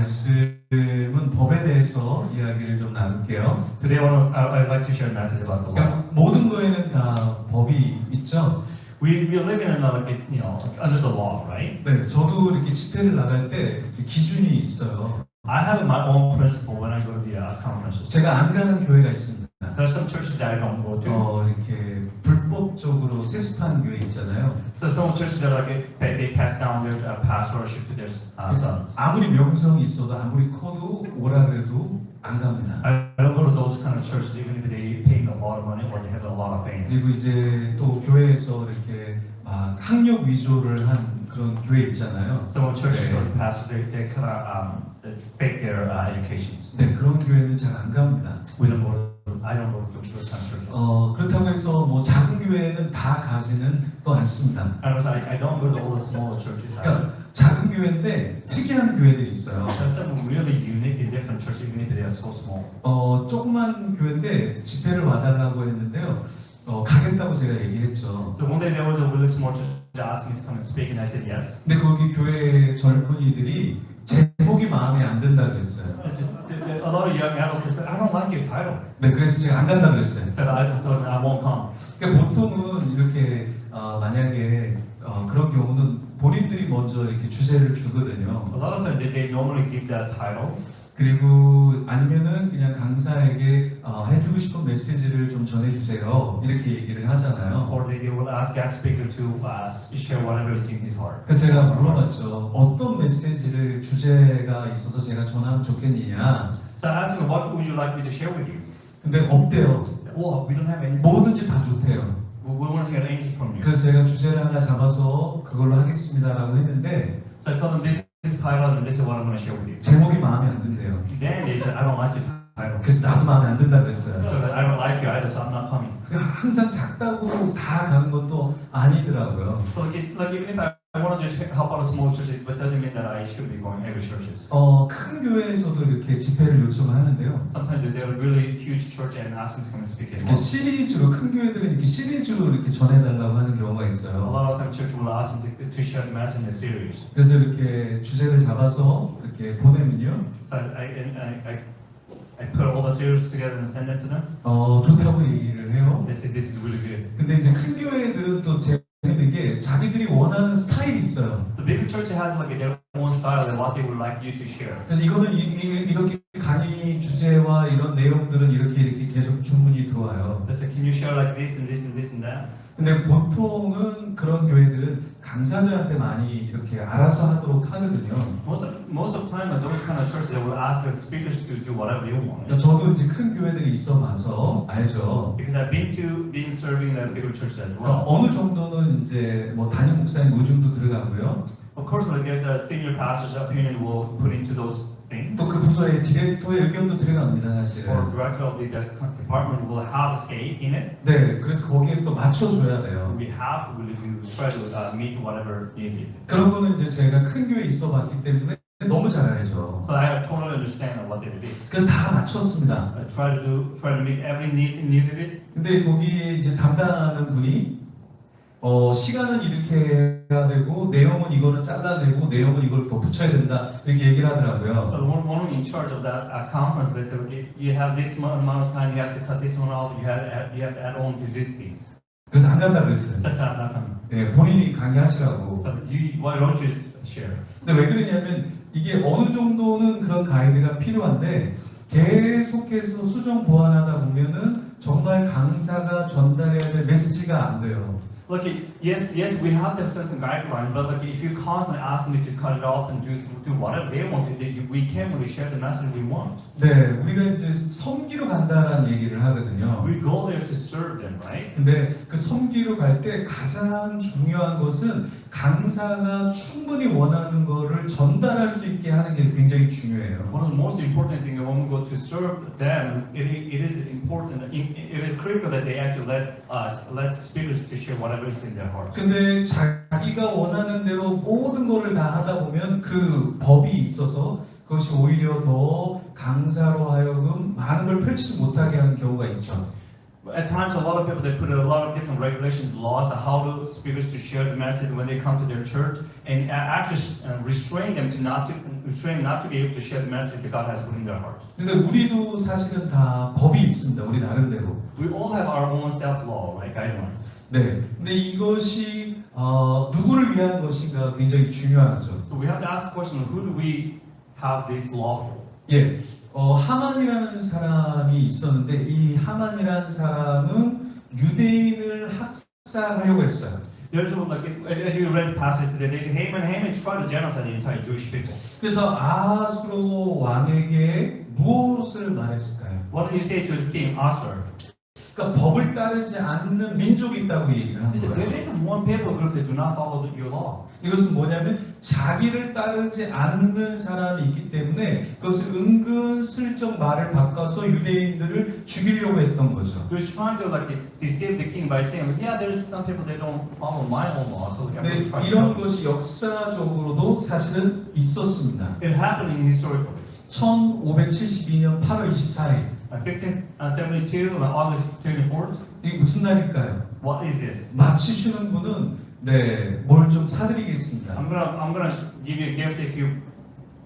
말씀은 법에 대해서 이야기를 좀 나눌게요. Today I'd like to share a message about the law. 그러니까 모든 거에는 다 법이 있죠. We live in another, under the law, right? 네, 저도 이렇게 집회를 나갈 때 기준이 있어요. I have my own principle when I go to the conferences. 제가 안 가는 교회가 있습니다. There are some churches that I don't go to. 이렇게 불법적으로 세습한 교회 있잖아요. So some churches that they pass down their pastorship to their sons. 아무리 명성이 있어도 아무리 커도 오라 그래도 안 갑니다. I don't go to those kind of churches even if they pay a lot of money or they have a lot of fame. 그리고 이제 또 교회에서 이렇게 막 학력 위조를 한 그런 교회 있잖아요. Some churches 네. or pastors they kind of fake their educations. 네, 그런 교회는 잘 안 갑니다. I don't go to those kind of churches. 그렇다고 해서 뭐 작은 교회는 다 가지는 또 않습니다. And also, I don't go to all the smaller churches. 그러니까 작은 교회인데 특이한 교회들이 있어요. There's some really unique and different churches, even if they are so small. 조그만 교회인데 집회를 와달라고 했는데요. 가겠다고 제가 얘기했죠. So one day there was a really small church that asked me to come and speak, and I said yes. 근데 거기 교회 젊은이들이 제목이 마음에 안 든다 그랬어요. A lot of young adults said, I don't like your title. 네, 그래서 제가 안 간다 그랬어요. Said I won't come. 그러니까 보통은 이렇게 만약에 그런 경우는 본인들이 먼저 이렇게 주제를 주거든요. A lot of times they normally give that title. 그리고 아니면은 그냥 강사에게 해주고 싶은 메시지를 좀 전해주세요. 이렇게 얘기를 하잖아요. Or they will ask guest speaker to share whatever is in his heart. 그래서 제가 물어봤죠. 어떤 메시지를 주제가 있어서 제가 전하면 좋겠느냐. So I asked him, what would you like me to share with you? 근데 없대요. Well, we don't have any. 뭐든지 다 좋대요. We won't hear anything from you. 그래서 제가 주제를 하나 잡아서 그걸로 하겠습니다라고 했는데 So I told them this is title and this is what I'm going to share with you. 제목이 마음에 안 든대요. Then they said, I don't like your title. 그래서 나도 마음에 안 든다 그랬어요. So I don't like you either, so I'm not coming. 항상 작다고 다 가는 것도 아니더라고요. So even if I want to just help out a small church, it doesn't mean that I should be going every churches. 큰 교회에서도 이렇게 집회를 요청을 하는데요. Sometimes they're a really huge church and ask me to come and speak as 이렇게 well. 시리즈로 큰 교회들은 이렇게 시리즈로 이렇게 전해달라고 하는 경우가 A 있어요. lot of times church will ask me to share the message in a series. 그래서 이렇게 주제를 잡아서 이렇게 보내면요. So I put all the series together and send it to them. 좋다고 얘기를 해요. They say this is really good. 근데 이제 큰 교회들은 또 재밌는 게 자기들이 원하는 스타일이 있어요. The bigger church has like their own style and what they would like you to share. 그래서 이거는 이렇게 강의 주제와 이런 내용들은 이렇게 계속 주문이 들어와요. They say, can you share like this and this and this and that? 근데 보통은 그런 교회들은 강사들한테 많이 이렇게 알아서 하도록 하거든요. Most of the time, those kind of churches they will ask the speakers to do whatever they want. 저도 이제 큰 교회들이 있어 봐서 알죠. Because I've been serving the bigger churches as well. 어느 정도는 이제 뭐 담임 목사님 의중도 들어가고요. Of course, like there's a senior pastor's opinion will put into those things. 또 그 부서의 디렉터의 의견도 들어갑니다, Or 사실은. director of the department will have a say in it. 네, 그래서 거기에 또 맞춰줘야 돼요. We have to really try to meet whatever needed. 그런 거는 이제 제가 큰 교회에 있어 봤기 때문에 너무 잘 알죠. So I totally understand what they did. 그래서 다 맞췄습니다. I try to meet every need of it. 근데 거기 이제 담당하는 분이 시간은 이렇게 해야 되고 내용은 이거는 잘라내고 내용은 이걸 더 붙여야 된다 이렇게 얘기를 하더라고요. So the one in charge of that conference, they said, okay, you have this amount of time, you have to cut this one out, you have to add on to these things. 그래서 안 간다 그랬어요. That's not coming. 네, 본인이 강의하시라고. So why don't you share? 근데 왜 그러냐면 이게 어느 정도는 그런 가이드가 필요한데 계속해서 수정 보완하다 보면은 정말 강사가 전달해야 될 메시지가 안 돼요. Look, yes, we have to have certain guidelines, but like if you constantly ask me to cut it off and do whatever they want, we can't really share the message we want. 네, 우리가 이제 섬기러 간다라는 얘기를 하거든요. We go there to serve them, right? 근데 그 섬기러 갈 때 가장 중요한 것은 강사가 충분히 원하는 거를 전달할 수 있게 하는 게 굉장히 중요해요. One of the most important things when we go to serve them, it is important, it is critical that they actually let speakers to share whatever is in their heart. 근데 자기가 원하는 대로 모든 거를 다 하다 보면 그 법이 있어서 그것이 오히려 더 강사로 하여금 많은 걸 펼치지 못하게 하는 경우가 있죠. At times, a lot of people they put a lot of different regulations, laws, on how to speakers to share the message when they come to their church, and actually restrain them not to be able to share the message that God has put in their hearts. 근데 우리도 사실은 다 법이 있습니다. 우리 나름대로. We all have our own self-law, right, guidelines. 네. 근데 이것이 누구를 위한 것인가 굉장히 중요하죠. So we have to ask the question: who do we have this law for? 예. 하만이라는 사람이 있었는데 이 하만이라는 사람은 유대인을 학살하려고 했어요. There's like as you read the passage today, Haman tried to genocide the entire Jewish people. 그래서 아하스로 왕에게 무엇을 말했을까요? What did he say to the king, Asa? 그러니까 법을 따르지 않는 민족이 있다고 얘기를 하는 He said, 거예요. there is one people group that do not follow your law. 이것은 뭐냐면 자기를 따르지 않는 사람이 있기 때문에 그것을 은근슬쩍 말을 바꿔서 유대인들을 죽이려고 했던 거죠. He was trying to like deceive the king by saying, yeah, there's some people that don't follow my own law, so I'm 근데 going to try to 이런 help. 것이 역사적으로도 사실은 있었습니다. It happened in historical. 1572년 8월 24일 1572 on August 24th. 이게 무슨 날일까요? What is this? 맞히시는 분은 뭘 좀 사드리겠습니다. I'm gonna give you a gift if you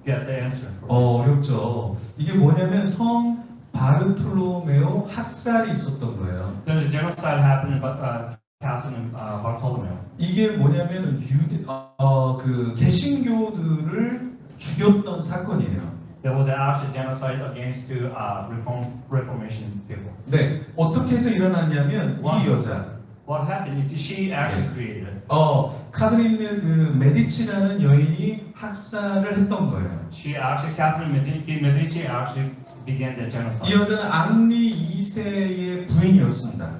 get the answer. 어렵죠. 이게 뭐냐면 성 바르톨로메오 학살이 있었던 거예요. There's a genocide happening in Castle in Bartholomew. 이게 뭐냐면 그 개신교들을 죽였던 사건이에요. There was actually genocide against the Reformation people. 네, 어떻게 해서 일어났냐면 이 여자, What happened? She actually created it. 카드리네 그 메디치라는 여인이 학살을 했던 거예요. Catherine Medici actually began the 이 genocide. 여자는 앙리 2세의 부인이었습니다.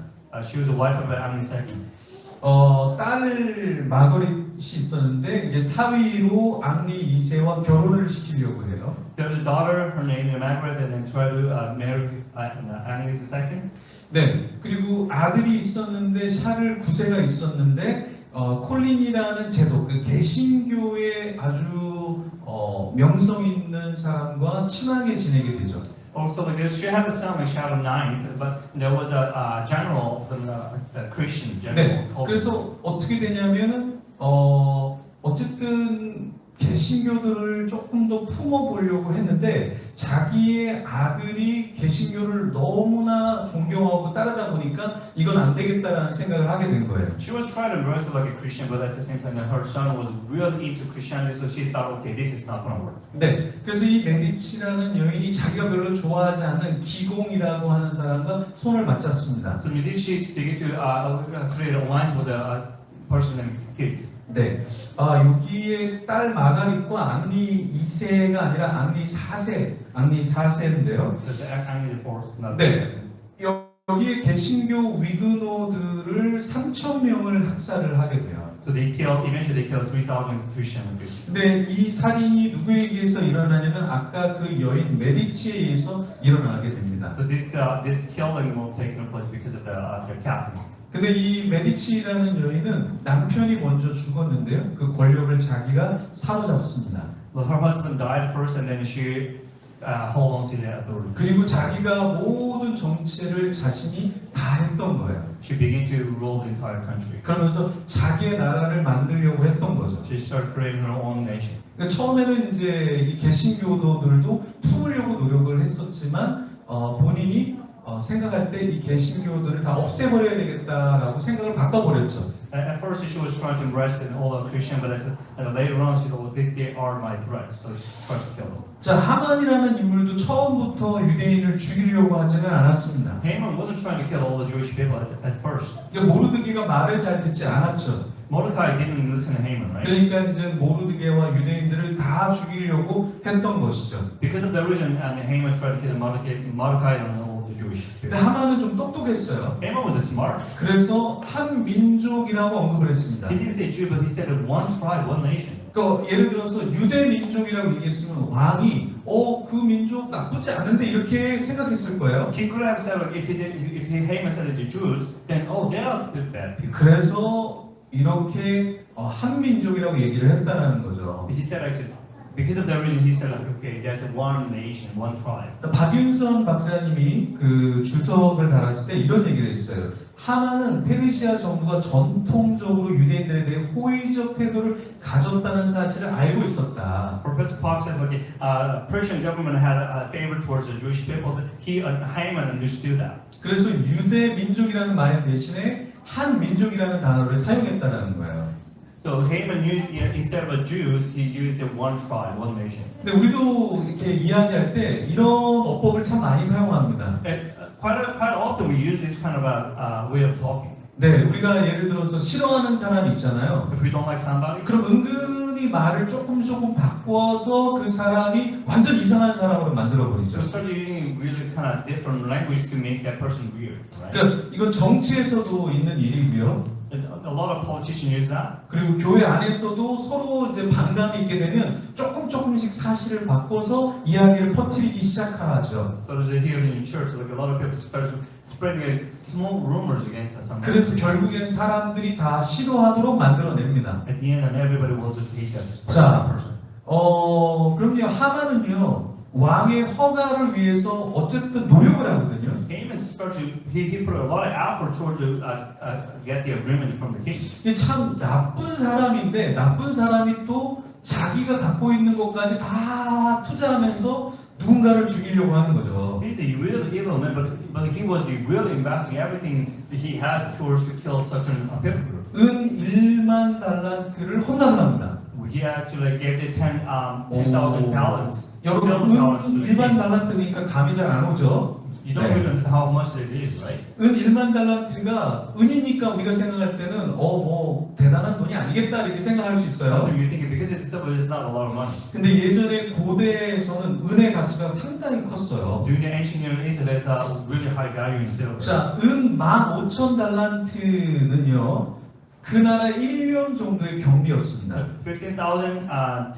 She was the wife of Henry II. 딸 마거릿이 있었는데 이제 사위로 앙리 2세와 결혼을 시키려고 해요. There was a daughter, her name is Margaret, and then tried to marry Henry II. 네, 그리고 아들이 있었는데 샤를 9세가 있었는데 콜린이라는 제도, 그 개신교의 아주 명성 있는 사람과 친하게 지내게 되죠. Also, she had a son, Charles IX, but there was a general from a Christian general. 네, 그래서 어떻게 되냐면은 어쨌든 개신교들을 조금 더 품어보려고 했는데 자기의 아들이 개신교를 너무나 존경하고 따르다 보니까 이건 안 되겠다라는 생각을 하게 된 거예요. She was trying to dress like a Christian, but at the same time, her son was really into Christianity, so she thought, okay, this is not going to work. 네, 그래서 이 메디치라는 여인이 자기가 별로 좋아하지 않는 기공이라고 하는 사람과 손을 맞잡습니다. So Medici began to create an alliance with a person named Kids. 네, 여기에 딸 마가릿과 앙리 2세가 아니라 앙리 4세인데요. That's actually the fourth. 네, 여기에 개신교 위그노들을 3,000명을 학살을 하게 돼요. So eventually they killed 3,000 Christians. 근데 이 살인이 누구에 의해서 일어나냐면 아까 그 여인 메디치에 의해서 일어나게 됩니다. So this killing will take place because of their captain. 근데 이 메디치라는 여인은 남편이 먼저 죽었는데요. 그 권력을 자기가 사로잡습니다. Well, her husband died first, and then she hold on to the authority. 그리고 자기가 모든 정치를 자신이 다 했던 거예요. She began to rule the entire country. 그러면서 자기의 나라를 만들려고 했던 거죠. She started creating her own nation. 그러니까 처음에는 이제 이 개신교도들도 품으려고 노력을 했었지만 본인이 생각할 때 이 개신교들을 다 없애버려야 되겠다라고 생각을 바꿔버렸죠. At first, she was trying to arrest all the Christians, but later on, she thought they are my threats, so she tried to kill them. 자, 하만이라는 인물도 처음부터 유대인을 죽이려고 하지는 않았습니다. Haman wasn't trying to kill all the Jewish people at first. 그러니까 모르드게가 말을 잘 듣지 않았죠. Mordecai didn't listen to Haman, right? 그러니까 이제 모르드게와 유대인들을 다 죽이려고 했던 것이죠. Because of the reason, and Haman tried to kill Mordecai and all the Jewish 근데 people. 하만은 좀 똑똑했어요. Haman was smart. 그래서 한 민족이라고 언급을 했습니다. He didn't say Jew, but he said one tribe, one nation. 그러니까 예를 들어서 유대 민족이라고 얘기했으면 왕이 그 민족 나쁘지 않은데 이렇게 생각했을 거예요. He could have said, like, if Haman said the Jews, then they are the bad people. 그래서 이렇게 한 민족이라고 얘기를 했다는 거죠. He said actually Because of that reason, he said, like, okay, there's one nation, one tribe. 박윤선 박사님이 그 주석을 달았을 때 이런 얘기를 했어요. 하만은 페르시아 정부가 전통적으로 유대인들에 대해 호의적 태도를 가졌다는 사실을 알고 있었다. Professor Park says, like, Persian government had a favor towards the Jewish people. That Haman understood that. 그래서 유대 민족이라는 말 대신에 한 민족이라는 단어를 사용했다는 거예요. So Haman used, instead of a Jews, he used the one tribe, one nation. 근데 우리도 이렇게 이야기할 때 이런 어법을 참 많이 사용합니다. And quite often we use this kind of a way of talking. 네, 우리가 예를 들어서 싫어하는 사람이 있잖아요. If we don't like somebody, 그럼 은근히 말을 조금 바꿔서 그 사람이 완전 이상한 사람으로 만들어 버리죠. we start using really kind of different language to make that person weird, right? 그러니까 이건 정치에서도 있는 일이고요. And a lot of politicians use that. 그리고 교회 안에서도 서로 이제 반감이 있게 되면 조금씩 사실을 바꿔서 이야기를 퍼뜨리기 시작하죠. So there's here in church, like a lot of people start spreading like small rumors against us. 그래서 결국엔 사람들이 다 싫어하도록 만들어냅니다. At the end, and everybody will just hate us. 자. person. 그럼요, 하만은요, 왕의 허가를 위해서 어쨌든 노력을 하거든요. Haman started to he put a lot of effort toward to get the agreement from the king. 이게 참 나쁜 사람인데 나쁜 사람이 또 자기가 갖고 있는 것까지 다 투자하면서 누군가를 죽이려고 하는 거죠. He's the real evil man, but he was really investing everything that he had towards to kill certain people group. 은 1만 달란트를 헌납을 합니다. He actually gave the 10,000 talents. 여러분, 은 1만 달란트니까 감이 잘 안 오죠? You don't really understand how much it is, right? 은 1만 달란트가 은이니까 우리가 생각할 때는 뭐 대단한 돈이 아니겠다 이렇게 생각할 수 있어요. Sometimes you think because it's simple, it's not a lot of money. 근데 예전에 고대에서는 은의 가치가 상당히 컸어요. During the ancient Near East, there's a really high value in silver. 자, 은 15,000달란트는요, 그 나라 1년 정도의 경비였습니다. So 15,000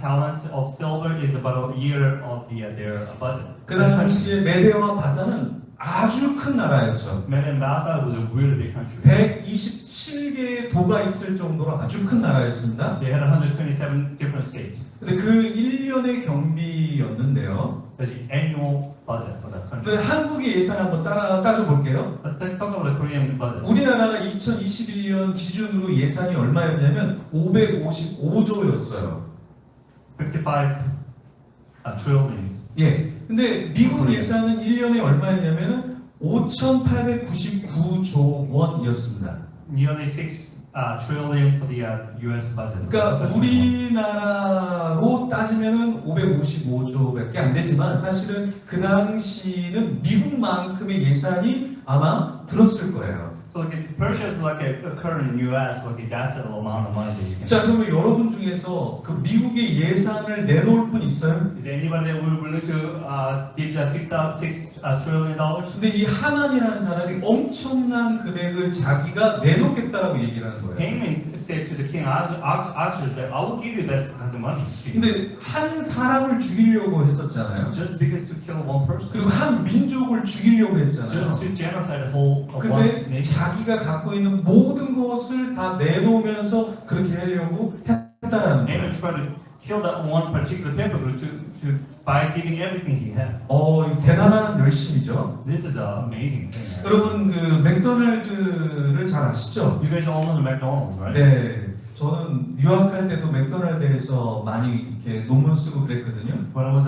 talents of silver is about a year of their budget. 그 당시에 메데와 바사는 아주 큰 나라였죠. Medan Bassa was a really big country. 127개의 도가 있을 정도로 아주 큰 나라였습니다. They had 127 different states. 근데 그 1년의 경비였는데요. That's the annual budget for that 근데 country. 한국의 예산 한번 따져볼게요. Let's talk about the Korean budget. 우리나라가 2021년 기준으로 예산이 얼마였냐면 555조였어요. 55 trillion. 예. 근데 미국 예산은 1년에 얼마였냐면 5,899조 원이었습니다. Nearly 6 trillion for the U.S. budget. 그러니까 우리나라로 따지면은 555조밖에 안 되지만 사실은 그 당시는 미국만큼의 예산이 아마 들었을 거예요. So like Persia is like a current U.S. like that's an amount of money that you can. 자, 그러면 여러분 중에서 그 미국의 예산을 내놓을 분 있어요? Is there anybody that would willing to give that $6 trillion? 근데 이 하만이라는 사람이 엄청난 금액을 자기가 내놓겠다라고 얘기를 하는 거예요. Haman said to the king Ahasuerus that I will give you that kind of money. 근데 한 사람을 죽이려고 했었잖아요. Just because to kill one person. 그리고 한 민족을 죽이려고 Just 했잖아요. to genocide the whole of one 근데 nation. 자기가 갖고 있는 모든 것을 다 내놓으면서 그렇게 하려고 했다라는 거예요. Haman tried to kill that one particular people group by giving everything he had. 이 대단한 열심이죠. This is an amazing thing. Right? 여러분 그 맥도날드를 잘 아시죠? You guys all know the McDonald's, right? 네, 저는 유학할 때도 맥도날드에서 많이 이렇게 논문 쓰고 그랬거든요. When I was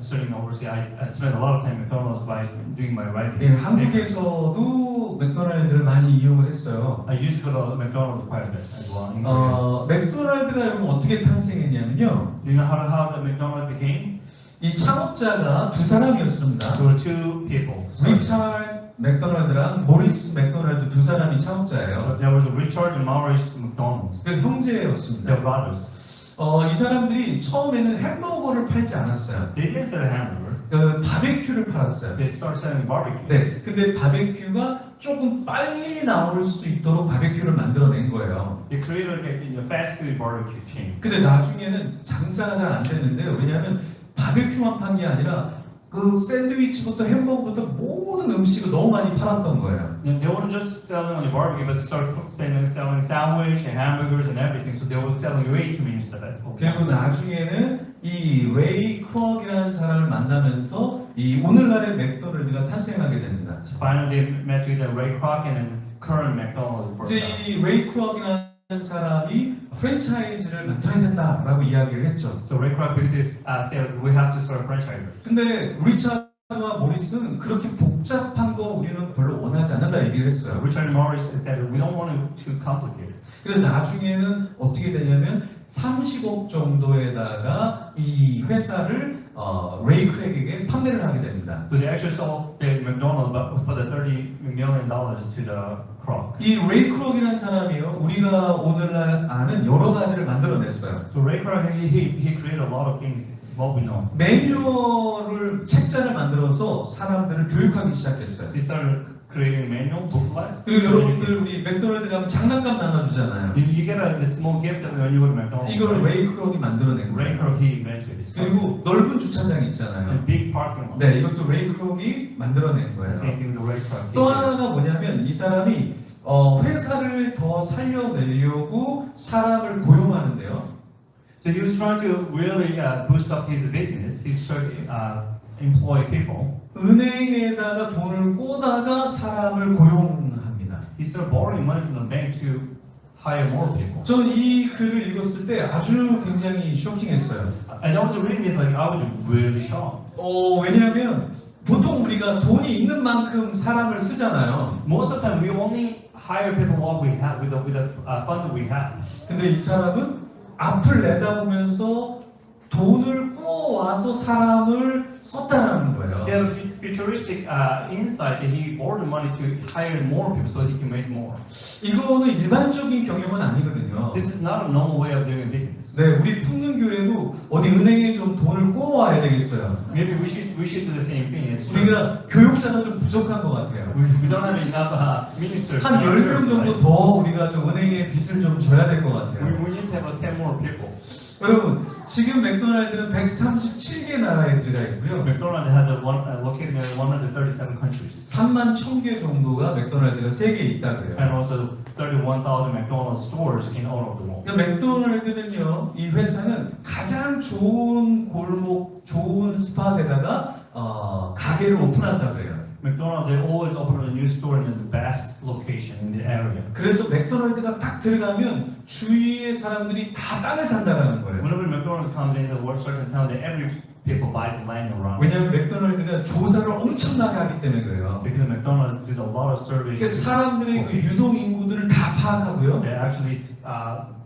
studying overseas, I spent a lot of time at McDonald's by doing my writing. 예, 한국에서도 맥도날드를 많이 이용을 했어요. I used to go to McDonald's quite a bit as well. In Korea. 맥도날드가 여러분 어떻게 탄생했냐면요. Do you know how the McDonald's became? 이 창업자가 두 사람이었습니다. There were two people. 리차드 맥도날드랑 모리스 맥도날드 두 사람이 창업자예요. There was Richard and Maurice McDonald. 그 형제였습니다. They're brothers. 이 사람들이 처음에는 햄버거를 팔지 않았어요. They didn't sell a hamburger. 그 바베큐를 팔았어요. They started selling barbecue. 네, 근데 바베큐가 조금 빨리 나올 수 있도록 바베큐를 만들어낸 거예요. They created a fast food barbecue chain. 근데 나중에는 장사가 잘 안 됐는데요. 왜냐하면 바베큐만 판 게 아니라 그 샌드위치부터 햄버거부터 모든 음식을 너무 많이 팔았던 거예요. They weren't just selling on the barbecue, but they started selling sandwich and hamburgers and everything. So they were selling way too many stuff. 그리고 나중에는 이 레이 크록이라는 사람을 만나면서 이 오늘날의 맥도날드가 탄생하게 됩니다. So finally, they met with Ray Kroc and then current McDonald's. 이제 이 레이 크록이라는 사람이 프랜차이즈를 만들어야 된다라고 이야기를 했죠. So Ray Kroc said we have to start a franchise. 근데 리차드와 모리스는 그렇게 복잡한 거 우리는 별로 원하지 않는다 얘기를 했어요. Richard Morris said we don't want it too complicated. 그래서 나중에는 어떻게 되냐면 30억 정도에다가 이 회사를 레이 크랙에게 판매를 하게 됩니다. So they actually sold the McDonald's for the $30 million to the Kroc. 이 레이 크록이라는 사람이요, 우리가 오늘날 아는 여러 가지를 만들어냈어요. So Ray Kroc he created a lot of things. What we know. 매뉴얼을 책자를 만들어서 사람들을 교육하기 시작했어요. He started creating manual booklet. 그리고 여러분들 우리 맥도날드 가면 장난감 나눠주잖아요. You get a small gift when you go to McDonald's. 이거를 레이 크록이 만들어낸 Ray 거예요. Kroc he invented this. 그리고 넓은 주차장이 있잖아요. A big parking lot. 네, 이것도 레이 크록이 만들어낸 거예요. Same thing the Ray Kroc. 또 하나가 뭐냐면 이 사람이 회사를 더 살려내려고 사람을 고용하는데요. So he was trying to really boost up his business. He's trying to employ people. 은행에다가 돈을 꽂아가 사람을 고용합니다. He started borrowing money from the bank to hire more people. 저는 이 글을 읽었을 때 아주 굉장히 쇼킹했어요. As I was reading this, like I was really shocked. 왜냐하면 보통 우리가 돈이 있는 만큼 사람을 쓰잖아요. Most of the time, we only hire people what we have with the fund we have. 근데 이 사람은 앞을 내다보면서 돈을 꾸어와서 사람을 썼다는 거예요. They have futuristic insight that he borrowed money to hire more people so he can make more. 이거는 일반적인 경영은 아니거든요. This is not a normal way of doing business. 네, 우리 풍능교회도 어디 은행에 좀 돈을 꾸어와야 되겠어요. Maybe we should do the same thing. It's 우리가 교육자가 좀 부족한 것 같아요. we don't have enough ministers. 한 10명 정도 더 우리가 좀 은행에 빚을 좀 져야 될 것 같아요. We need to have 10 more people. 여러분, 지금 맥도날드는 137개 나라에 들어가 있고요. McDonald's has located in 137 countries. 3만 1000개 정도가 맥도날드가 세계에 있다 그래요. And also 31,000 McDonald's stores in all over the world. 그러니까 맥도날드는요, 이 회사는 가장 좋은 골목, 좋은 스팟에다가 가게를 오픈한다 그래요. McDonald's they always open a new store in the best location in the area. 그래서 맥도날드가 딱 들어가면 주위의 사람들이 다 땅을 산다라는 거예요. Whenever McDonald's comes in the certain town, that every people buys land around. 왜냐하면 맥도날드가 조사를 엄청나게 하기 때문에 그래요. Because McDonald's did a lot of surveys. 그래서 사람들의 그 유동 인구들을 다 파악하고요. They actually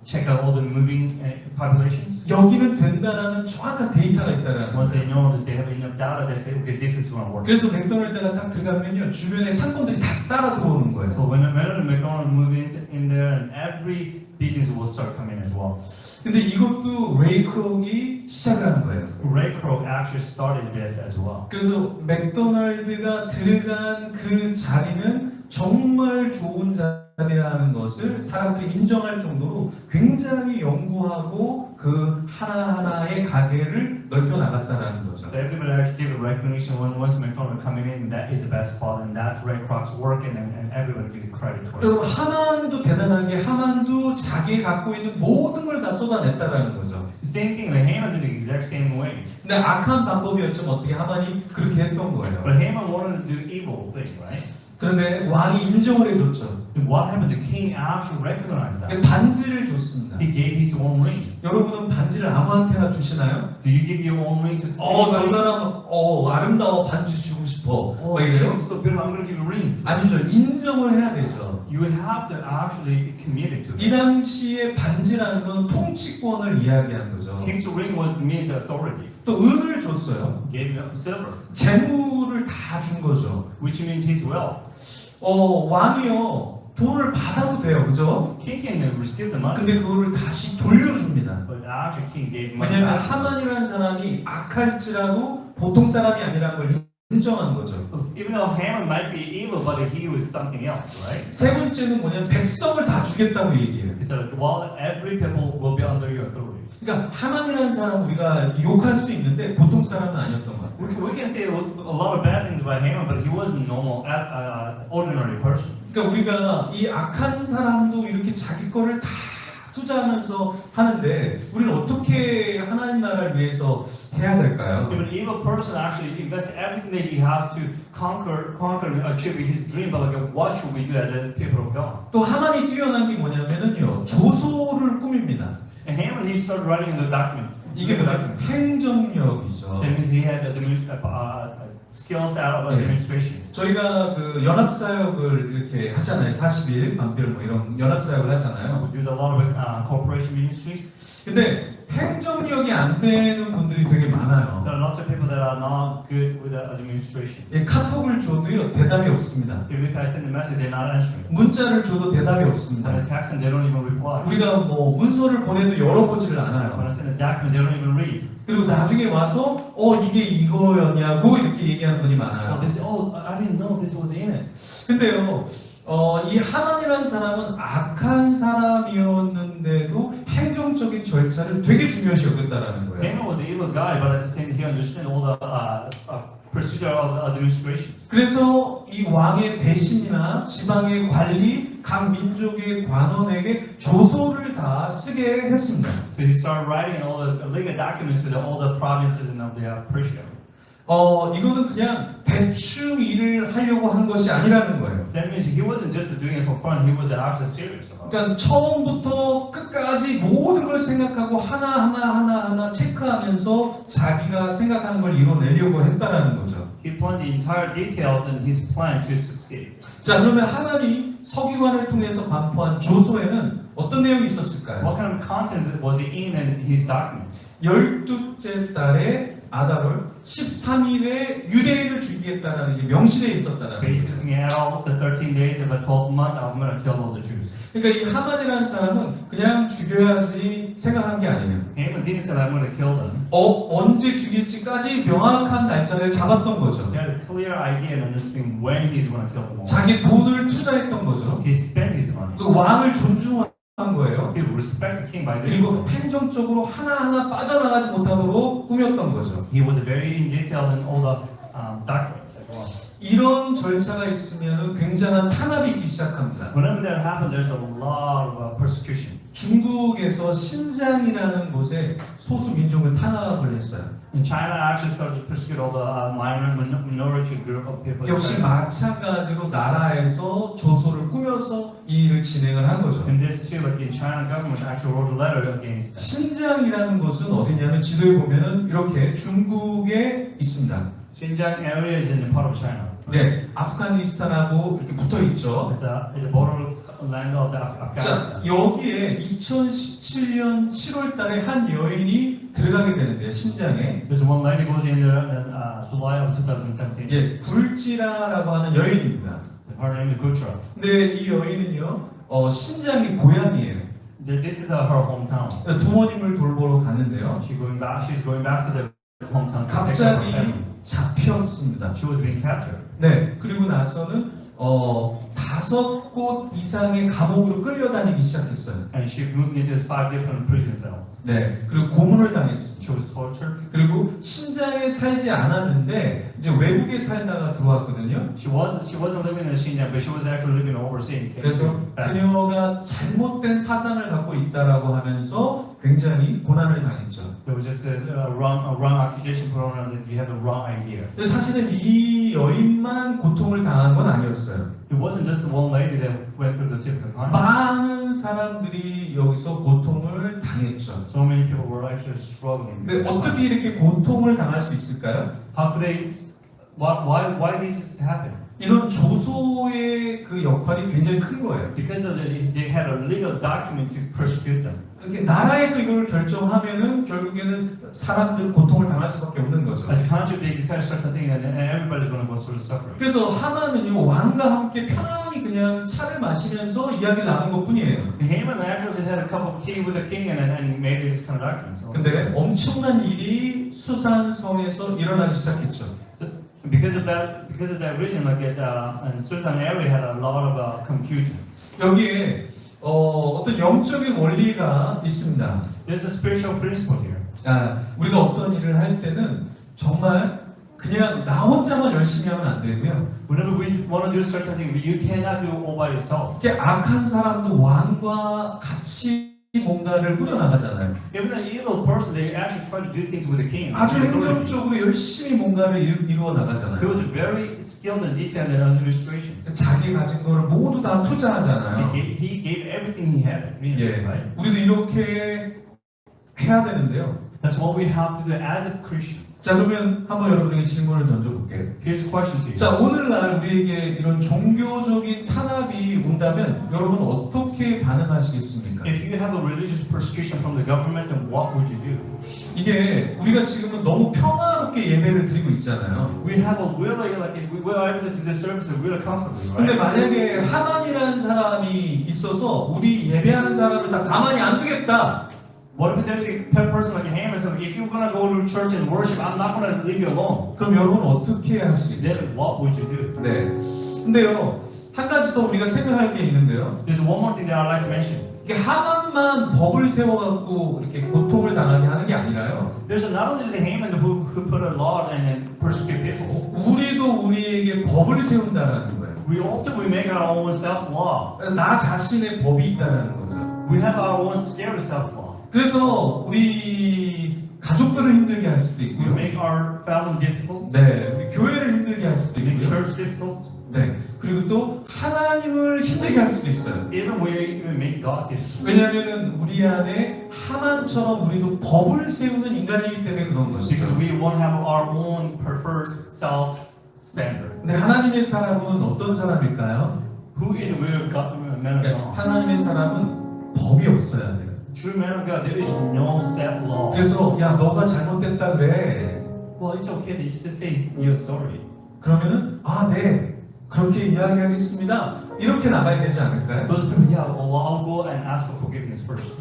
check out all the moving populations. 여기는 된다라는 정확한 데이터가 있다라는 Once 거예요. they know that they have enough data, they say, okay, this is going to work. 그래서 맥도날드가 딱 들어가면요, 주변에 상권들이 다 따라 들어오는 거예요. So whenever McDonald's move in there, and every business will start coming as well. 근데 이것도 레이 크록이 시작을 하는 거예요. Ray Kroc actually started this as well. 그래서 맥도날드가 들어간 그 자리는 정말 좋은 자리라는 것을 사람들이 인정할 정도로 굉장히 연구하고 그 하나하나의 가게를 넓혀 나갔다라는 거죠. So everybody actually give a recognition when once McDonald's coming in, that is the best spot, and that's Ray Kroc's work, and everybody gives credit for it. 여러분, 하만도 대단하게 하만도 자기 갖고 있는 모든 걸 다 쏟아냈다라는 거죠. Same thing, like Haman did the exact same way. 근데 악한 방법이었지만 어떻게 하만이 그렇게 했던 거예요. But Haman wanted to do evil thing, right? 그런데 왕이 인정을 해줬죠. And what happened? The king actually recognized that. 반지를 줬습니다. He gave his own ring. 여러분은 반지를 아무한테나 주시나요? Do you give your own ring to 저 anybody? 사람 아름다워 반지 주고 싶어. Oh, 이래요? she's so beautiful, I'm going to give you a ring. 아니죠. 인정을 해야 되죠. You would have to actually commit it to 이 it. 당시에 반지라는 건 통치권을 이야기하는 거죠. King's ring was means authority. 또 은을 줬어요. Gave him silver, 재물을 다 준 거죠. which means his wealth. 왕이요 돈을 받아도 돼요, 그죠? King can receive the money, 근데 그거를 다시 돌려줍니다. but actually king gave money 왜냐하면 back. 하만이라는 사람이 악할지라도 보통 사람이 아니라는 걸 인정한 거죠. Even though Haman might be evil, but he was something else, right? 세 번째는 뭐냐면 백성을 다 주겠다고 얘기해요. He said, well, every people will be under your authority. 그러니까 하만이라는 사람 우리가 이렇게 욕할 수 있는데 보통 사람은 아니었던 것 같아요. We can say a lot of bad things about Haman, but he wasn't normal, ordinary person. 그러니까 우리가 이 악한 사람도 이렇게 자기 거를 다 투자하면서 하는데 우리는 어떻게 하나님 나라를 위해서 해야 될까요? If an evil person actually invests everything that he has to conquer, achieve his dream, but like, what should we do as a people of God? 또 하만이 뛰어난 게 뭐냐면은요 조소를 꾸밉니다. And Haman, he started writing in the document. 이게 뭐냐면 행정력이죠. That means he had skills out of administration. 저희가 그 연합사역을 이렇게 하잖아요. 40일, 만별 뭐 이런 연합사역을 하잖아요. We do a lot of corporation ministries. 근데 행정력이 안 되는 분들이 되게 많아요. There are lots of people that are not good with the administration. 예, 카톡을 줘도요 대답이 없습니다. If I send a message, they're not answering. 문자를 줘도 대답이 When 없습니다. I text them, they don't even reply. 우리가 뭐 문서를 보내도 열어보지를 When 않아요. I send a document, they don't even read. 그리고 나중에 와서 이게 이거였냐고 이렇게 얘기하는 분이 Well, 많아요. they say, oh, I didn't know this was in it. 근데요, 이 하만이라는 사람은 악한 사람이었는데도 행정적인 절차를 되게 중요시 여겼다라는 거예요. Haman was an evil guy, but at the same time, he understood all the procedure of administration. 그래서 이 왕의 대신이나 지방의 관리, 각 민족의 관원에게 조서를 다 쓰게 했습니다. So he started writing all the legal documents to all the provinces and of the Persia. 이거는 그냥 대충 일을 하려고 한 것이 아니라는 거예요. That means he wasn't just doing it for fun, he was actually serious about it. 그러니까 처음부터 끝까지 모든 걸 생각하고 하나 체크하면서 자기가 생각하는 걸 이뤄내려고 했다라는 거죠. He planned the entire details in his plan to succeed. 자, 그러면 하나님 서기관을 통해서 반포한 조서에는 어떤 내용이 있었을까요? What kind of content was he in his document? 12째 달에 아달월 13일에 유대인을 죽이겠다라는 게 명시되어 있었다라는 거예요. Basically, at all the 13 days of the 12th month, I'm going to kill all the Jews. 그러니까 이 하만이라는 사람은 그냥 죽여야지 생각한 게 아니에요. Haman didn't say I'm going to kill them. 언제 죽일지까지 명확한 날짜를 잡았던 거죠. He had a clear idea and understanding when he's going to kill them all. 자기 돈을 투자했던 거죠. He spent his money. 그 왕을 존중한 거예요. He respected the king by doing 그리고 so. 행정적으로 하나하나 빠져나가지 못하도록 꾸몄던 거죠. He was very in detail in all the documents as well. 이런 절차가 있으면 굉장한 탄압이 있기 시작합니다. Whenever that happened, there's a lot of persecution. 중국에서 신장이라는 곳에 소수 민족을 탄압을 했어요. In China, actually started to persecute all the minority group of people. 역시 마찬가지로 나라에서 조서를 꾸며서 이 일을 진행을 한 거죠. And this too, like the China government actually wrote a letter against them. 신장이라는 곳은 어디냐면 지도에 보면은 이렇게 중국에 있습니다. Xinjiang area is in the part of China. 네, 아프가니스탄하고 이렇게 붙어 있죠. It's a borderland of the 자, Afghanistan. 여기에 2017년 7월 달에 한 여인이 들어가게 되는데요, 신장에. There's one lady goes in there in July of 2017. 예, 굴지라라고 하는 여인입니다. Her name is Gutra. 근데 이 여인은요, 신장이 고향이에요. This is her hometown. 부모님을 돌보러 가는데요. She's going back to the hometown. to take care of her 갑자기 family. 잡혔습니다. She was being captured. 네, 그리고 나서는 5곳 이상의 감옥으로 끌려다니기 시작했어요. And she moved into 5 different prison cells. 네, 그리고 고문을 당했습니다. She was tortured. 그리고 신장에 살지 않았는데 이제 외국에 살다가 들어왔거든요. She wasn't living in Xinjiang, but she was actually living overseas. 그래서 그녀가 잘못된 사상을 갖고 있다라고 하면서 굉장히 고난을 당했죠. There was just a wrong accusation put on her that you have the wrong idea. 근데 사실은 이 여인만 고통을 당한 건 아니었어요. It wasn't just one lady that went through the typical kind. 많은 사람들이 여기서 고통을 당했죠. So many people were actually struggling. 근데 어떻게 이렇게 고통을 당할 수 있을까요? How could they? Why this happened? 이런 조소의 그 역할이 굉장히 큰 거예요. Because of they had a legal document to persecute them. 이렇게 나라에서 이걸 결정하면은 결국에는 사람들 고통을 당할 수밖에 없는 거죠. As a country, they decided certain thing, and everybody's going to go through suffering. 그래서 하나는요 왕과 함께 편안히 그냥 차를 마시면서 이야기를 나눈 것뿐이에요. Haman actually had a cup of tea with the king and made this kind of document. So, 근데 엄청난 일이 수산성에서 일어나기 시작했죠. Because of that reason, like in certain area had a lot of confusion. 여기에 어떤 영적인 원리가 있습니다. There's a spiritual principle here. 우리가 어떤 일을 할 때는 정말 그냥 나 혼자만 열심히 하면 안 되고요. Whenever we want to do certain things, you cannot do all by yourself. 이렇게 악한 사람도 왕과 같이 뭔가를 꾸려나가잖아요. Even an evil person, they actually try to do things with the king. 아주 행정적으로 열심히 뭔가를 이루어 He 나가잖아요. was very skilled and detailed in administration. 자기 가진 거를 모두 다 투자하잖아요. He gave everything he had. Really, 예, right? 우리도 이렇게 해야 되는데요. That's what we have to do as a Christian. 자, 그러면 한번 여러분에게 질문을 던져볼게요. Here's a question to you. 자, 오늘날 우리에게 이런 종교적인 탄압이 온다면 여러분 어떻게 반응하시겠습니까? If you have a religious persecution from the government, then what would you do? 이게 우리가 지금은 너무 평화롭게 예배를 드리고 있잖아요. We have a really like we were able to do the service really comfortably, 근데 right? 만약에 하만이라는 사람이 있어서 우리 예배하는 사람을 다 가만히 안 두겠다. What if there's a person like Haman says, if you're gonna go to church and worship, I'm not gonna leave you alone. 그럼 여러분 어떻게 하시겠어요? Then what would you do? 네. 근데요, 한 가지 더 우리가 생각할 게 있는데요. There's one more thing that I'd like to mention. 이게 하만만 법을 세워갖고 이렇게 고통을 당하게 하는 게 아니라요. There's not only the Haman who put a law and then persecute people. 우리도 우리에게 법을 세운다라는 거예요. We often we make our own self law. 나 자신의 법이 있다라는 거죠. We have our own scary self law. 그래서 우리 가족들을 힘들게 할 수도 We 있고요. make our family difficult. 네, 우리 교회를 힘들게 할 수도 We make 있고요. church difficult. 네, 그리고 또 하나님을 힘들게 할 수도 있어요. Even we even make God difficult. 왜냐하면 우리 안에 하만처럼 우리도 법을 세우는 인간이기 때문에 그런 Because 것이죠. we won't have our own preferred self standard. 네, 하나님의 사람은 어떤 사람일까요? Who is a real God, man of 네, God? 하나님의 사람은 법이 없어야 돼요. True man of God, there is no set law. 그래서 야 너가 잘못됐다 그래. Well, it's okay that you just say you're sorry. 그러면은 네 그렇게 이야기하겠습니다. 이렇게 나가야 되지 않을까요? Those people, yeah, well, I'll go and ask for forgiveness first.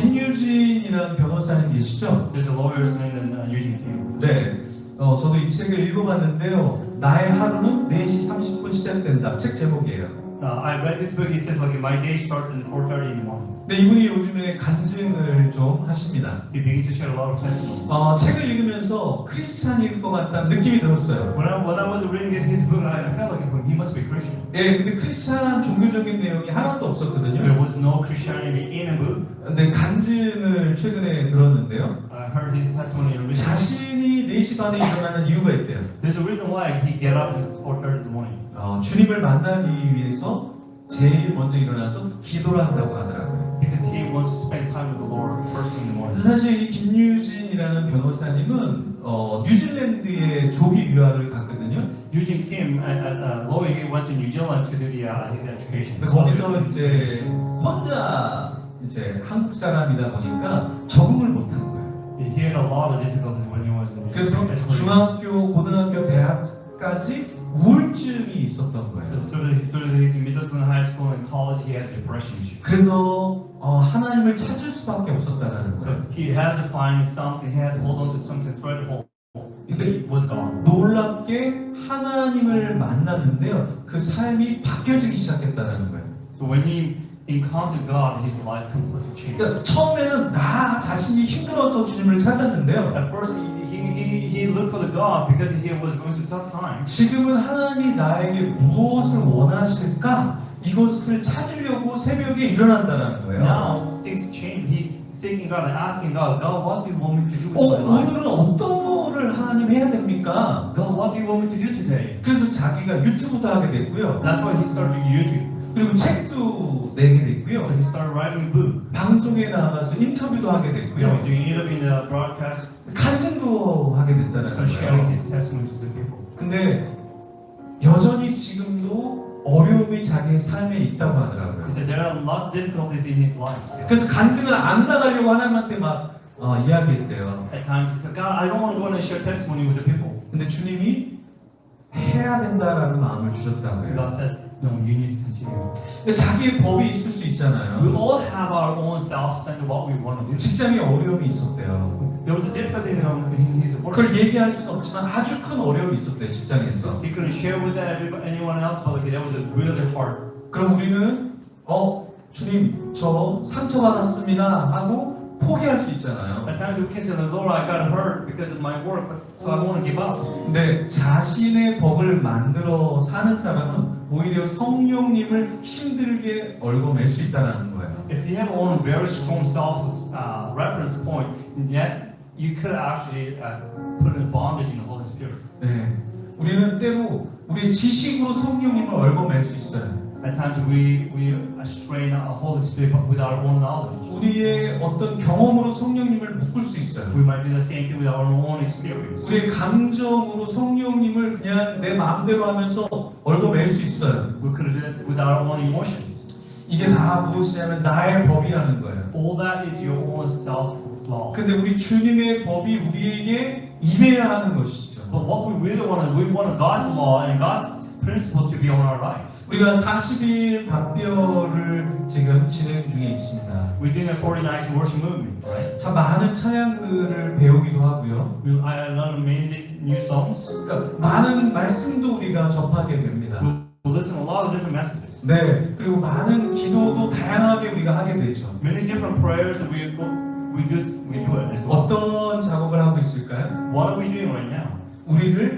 김유진이라는 변호사님 계시죠? There's a lawyer's name Eugene Kim. 네. 저도 이 책을 읽어봤는데요. 나의 하루는 4시 30분 시작된다. 책 제목이에요. I read this book. It says like my day starts at 4:30 in the morning. 네, 이분이 요즘에 간증을 좀 하십니다. He begins to share a lot of testimony. 책을 읽으면서 크리스찬일 것 같다는 느낌이 들었어요. When I was reading his book, I felt like he must be Christian. 네, 근데 크리스찬 종교적인 내용이 하나도 없었거든요. There was no Christianity in the book. 근데 간증을 최근에 들었는데요. I heard his testimony. 자신이 4시 반에 일어나는 이유가 있대요. There's a reason why he get up at 4:30 in the morning. 주님을 만나기 위해서 제일 먼저 일어나서 기도를 한다고 하더라고요. Because he wants to spend time with the Lord first thing in the morning. 그래서 사실 이 김유진이라는 변호사님은 뉴질랜드에 조기 유학을 갔거든요. Eugene Kim at lawyer, he went to New Zealand to do his education. 근데 거기서 이제 혼자 이제 한국 사람이다 보니까 적응을 못한 거예요. He had a lot of difficulties when he was in 그래서 education. 중학교, 고등학교, 대학까지 우울증이 있었던 거예요. Through his middle school, high school, and college, he had depression issues. 그래서 하나님을 찾을 수밖에 없었다는 So 거예요. he had to find something. He had to hold on to something, try to hold. It was gone. 놀랍게 하나님을 만났는데요. 그 삶이 바뀌어지기 시작했다는 거예요. So when he encountered God, his life completely changed. 그러니까 처음에는 나 자신이 힘들어서 주님을 찾았는데요. At first, he looked for the God because he was going through tough times. 지금은 하나님이 나에게 무엇을 원하실까? 이것을 찾으려고 새벽에 일어난다는 거예요. Now things change. He's seeking God and asking God, God, what do you want me to do with my life? 오늘은 어떤 거를 하나님 해야 됩니까? God, what do you want me to do today? 그래서 자기가 유튜브도 하게 됐고요. That's why he started YouTube. 그리고 책도 내게 됐고요. So he started writing a book. 방송에 나가서 인터뷰도 하게 됐고요. Doing interview in the broadcast. 간증도 하게 됐다는 Started sharing 거예요. his testimony to the people. 근데 여전히 지금도 어려움이 자기의 삶에 있다고 He 하더라고요. said there are lots of difficulties in his life. 그래서 간증을 안 나가려고 하나님한테 막 이야기했대요. At times he said, God, I don't want to go and share testimony with the people. 근데 주님이 해야 된다라는 마음을 주셨다고요. God says, No, you need to continue. 근데 자기의 법이 있을 수 We 있잖아요. all have our own self-standard what we want to do. 직장에 어려움이 있었대요. There was a difficulty in his work. 그걸 얘기할 수는 없지만 아주 큰 어려움이 있었대요, 직장에서. He couldn't share with anyone else, but like, that was a really hard. 그럼 우리는 주님 저 상처받았습니다 하고 포기할 수 있잖아요. At times we can say, Lord, I got hurt because of my work, but so I want to give up. 근데 자신의 법을 만들어 사는 사람은 오히려 성령님을 힘들게 얽어맬 수 있다는 거예요. If you have own very strong self reference point, yet you could actually put in bondage in the Holy Spirit. 네, 우리는 때로 우리의 지식으로 성령님을 얽어맬 수 있어요. At times we strain our Holy Spirit with our own knowledge. 우리의 어떤 경험으로 성령님을 묶을 수 있어요. We might do the same thing with our own experience. 우리의 감정으로 성령님을 그냥 내 마음대로 하면서 얽어맬 수 있어요. We could do this with our own emotions. 이게 다 무엇이냐면 나의 법이라는 거예요. All that is your own self-law. 근데 우리 주님의 법이 우리에게 임해야 하는 것이죠. But what we really want, we want God's law and God's principle to be on our life. 우리가 40일 밤별을 지금 진행 중에 있습니다. We're doing a 49 worship movement, right? 참 많은 찬양들을 배우기도 하고요. I learn many new songs. 그러니까 많은 말씀도 우리가 접하게 됩니다. We listen to a lot of different messages. 네, 그리고 많은 기도도 다양하게 우리가 하게 되죠. Many different prayers that we do it as well. 어떤 작업을 하고 있을까요? What are we doing right now? 우리를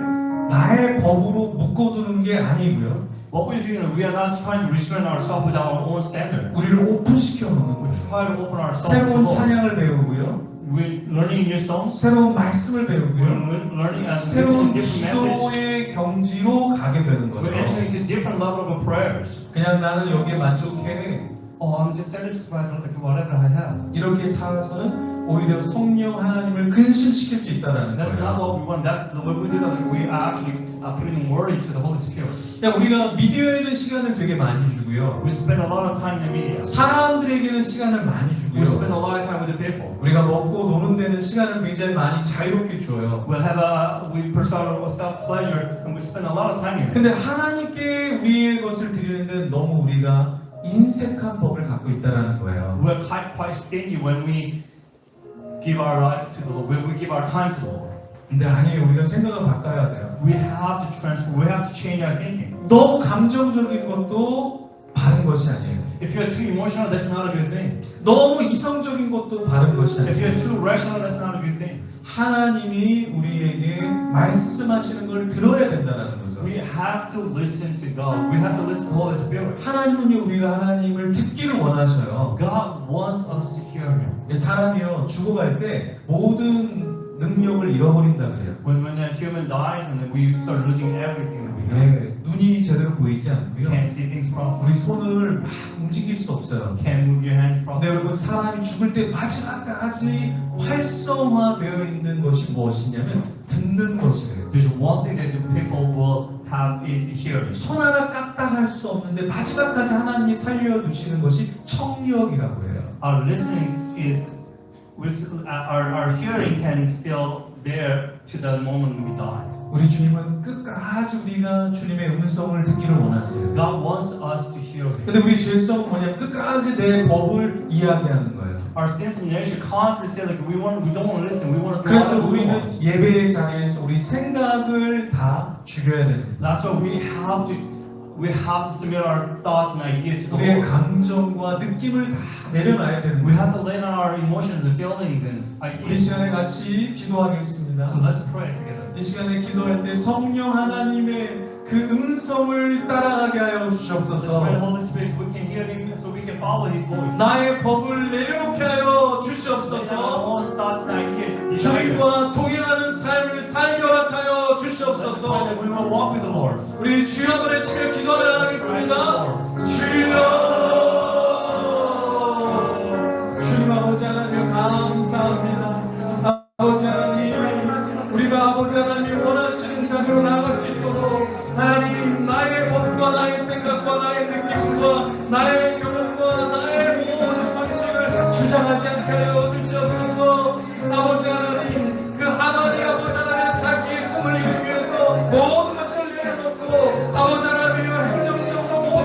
나의 법으로 묶어두는 게 아니고요. What we're doing is we are not trying to restrain ourselves with our own standard. 우리를 오픈시켜 놓는 We 거죠. try to open ourselves to 새로운 the Lord. 찬양을 배우고요. We're learning new songs. 새로운 말씀을 We're 배우고요. learning and 새로운 listening different messages. 기도의 경지로 가게 되는 We're 거죠. entering into different level of prayers. 그냥 나는 여기에 만족해. I'm just satisfied with whatever I have. 이렇게 살아서는 오히려 성령 하나님을 근심시킬 수 있다라는 That's not 거예요. what we want. That's the way we do that. We are actually putting word into the Holy Spirit. 그냥 우리가 미디어에는 시간을 되게 많이 주고요. We spend a lot of time in the media. 사람들에게는 시간을 많이 We spend a 주고요. lot of time with the people. 우리가 먹고 노는 데는 시간을 굉장히 많이 자유롭게 줘요. We pursue our self pleasure and we spend a lot of time in it. 근데 하나님께 우리의 것을 드리는데 너무 우리가 인색한 법을 갖고 있다라는 거예요. We're quite stingy when we give our life to the Lord. When we give our time to the Lord. 근데 아니에요. 우리가 생각을 바꿔야 돼요. We have to transform. We have to change our thinking. 너무 감정적인 것도 바른 것이 아니에요. If you're too emotional, that's not a good thing. 너무 이성적인 것도 바른 것이 If 아니에요. you're too rational, that's not a good thing. 하나님이 우리에게 말씀하시는 걸 들어야 된다는 거죠. We have to listen to God. We have to listen to the Holy Spirit. 하나님은요 우리가 하나님을 듣기를 원하셔요. God wants us to hear Him. 사람이요 죽어갈 때 모든 능력을 잃어버린다 그래요. When a human dies and we start losing everything that we have, 네, 눈이 제대로 보이지 않고요. can't see things properly, 우리 손을 막 움직일 수 없어요. can't move your hands 근데 properly. 여러분 사람이 죽을 때 마지막까지 활성화되어 있는 것이 무엇이냐면 듣는 것이에요. There's one thing that the people will have is hearing. 손 하나 까딱할 수 없는데 마지막까지 하나님이 살려두시는 것이 청력이라고 해요. Our listening is, our hearing can still there to the moment we die. 우리 주님은 끝까지 우리가 주님의 음성을 듣기를 원하세요. God wants us to hear Him. 근데 우리 죄성은 뭐냐면 끝까지 내 법을 이야기하는 거예요. Our sinful nature constantly say like we don't want to listen. We want to. 그래서 우리는 예배의 자리에서 우리 생각을 다 죽여야 됩니다. That's why we have to submit our thoughts and ideas to the 우리의 Lord. 감정과 느낌을 다 내려놔야 되는 We 거예요. have to lay down our emotions and feelings and 우리 ideas. 시간에 같이 기도하겠습니다. So let's pray together. 이 시간에 기도할 때 성령 하나님의 그 음성을 따라가게 하여 Let's pray, 주시옵소서. Holy Spirit, we can hear Him, so we can follow His voice. 나의 법을 내려놓게 하여 Let's have our 주시옵소서. own thoughts and ideas. 주님과 동행하는 삶을 살게 허락하여 Let's pray 주시옵소서. that we will walk with the Lord. 우리 주여 노래 치며 기도를 하겠습니다. 주여, 주님 아버지 하나님 감사합니다. 아버지 하나님, 우리가 아버지 하나님 원하시는 자리로 나아갈 수 있도록 하나님 나의 법과 나의 생각과 나의 느낌과 나의 경험과 나의 모든 방식을 주장하지 않게 하여 주시옵소서. 아버지 하나님, 그 하나님 아버지 하나님 자기의 꿈을 이루기 위해서 모든 것을 내려놓고 아버지 하나님 행정적으로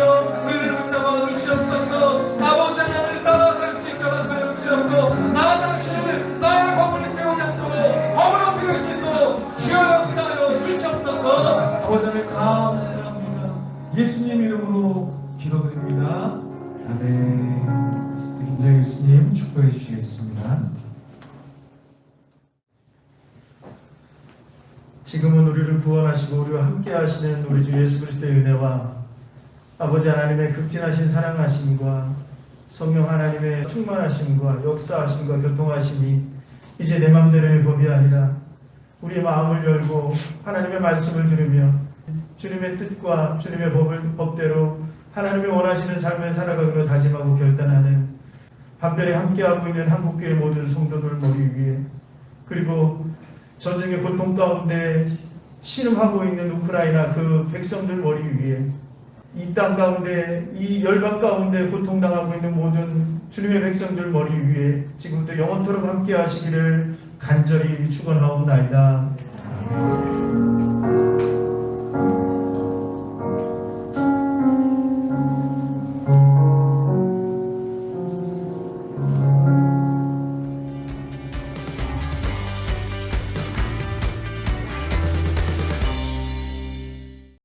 주여 우리를 붙잡아 주시옵소서. 아버지 하나님을 따라 살 수 있도록 하여 주시옵고 나 자신을 나의 법을 세우지 않도록 법을 어필할 수 있도록 주여 역사하여 주시옵소서. 아버지 하나님 감사합니다. 예수님 이름으로 기도드립니다. 아멘. 김정일 스님 축복해 주시겠습니다. 지금은 우리를 구원하시고 우리와 함께 하시는 우리 주 예수 그리스도의 은혜와 아버지 하나님의 극진하신 사랑하심과 성령 하나님의 충만하심과 역사하심과 교통하심이 이제 내 맘대로의 법이 아니라 우리의 마음을 열고 하나님의 말씀을 들으며 주님의 뜻과 주님의 법대로 하나님이 원하시는 삶을 살아가기로 다짐하고 결단하는 밤별에 함께하고 있는 한국교회 모든 성도들 머리 위에 그리고 전쟁의 고통 가운데 신음하고 있는 우크라이나 그 백성들 머리 위에 이 땅 가운데 이 열방 가운데 고통당하고 있는 모든 주님의 백성들 머리 위에 지금부터 영원토록 함께 하시기를 간절히 축원하옵나이다.